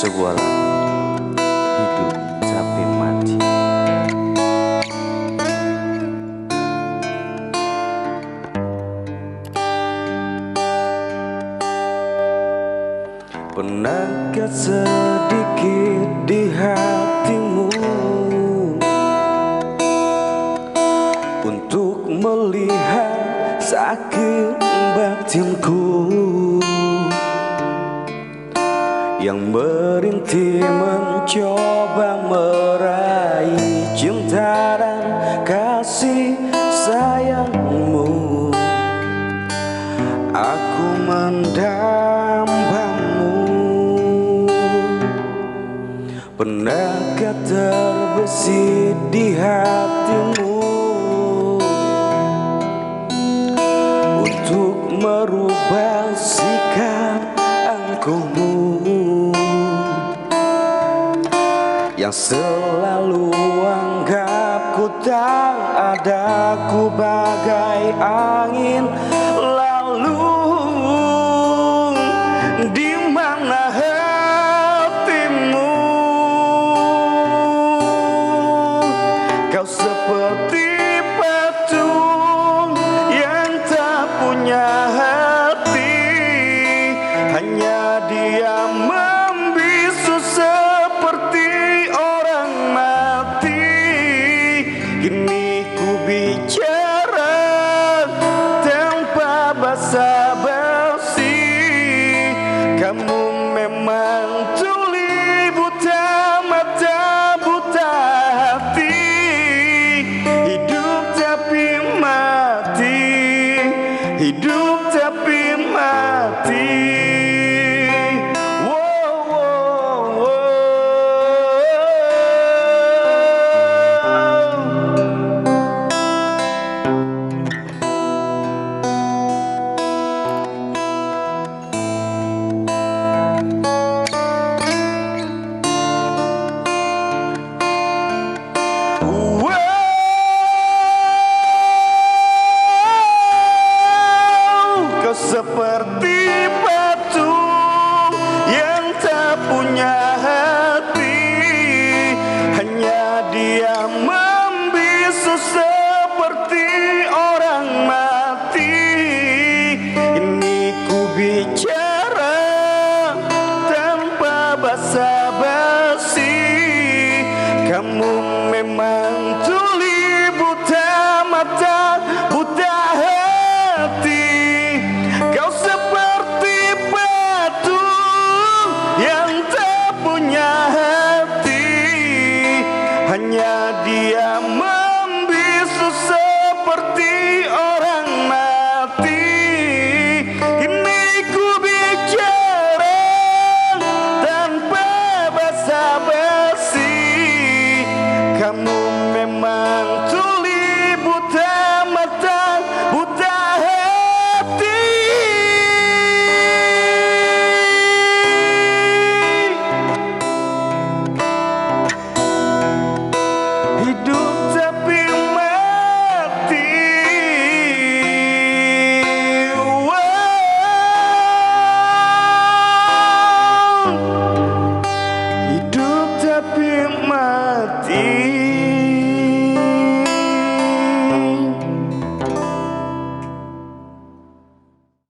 Sebuah lagu hidup tapi mati. Pernahkah sedikit di hatimu untuk melihat sakit batinku yang merintih mencoba meraih cinta dan kasih sayangmu? Aku mendambamu. Pernahkah terbesit di hatimu untuk merubah sikap angkuhmu yang selalu anggap ku tak ada, ku bagai angin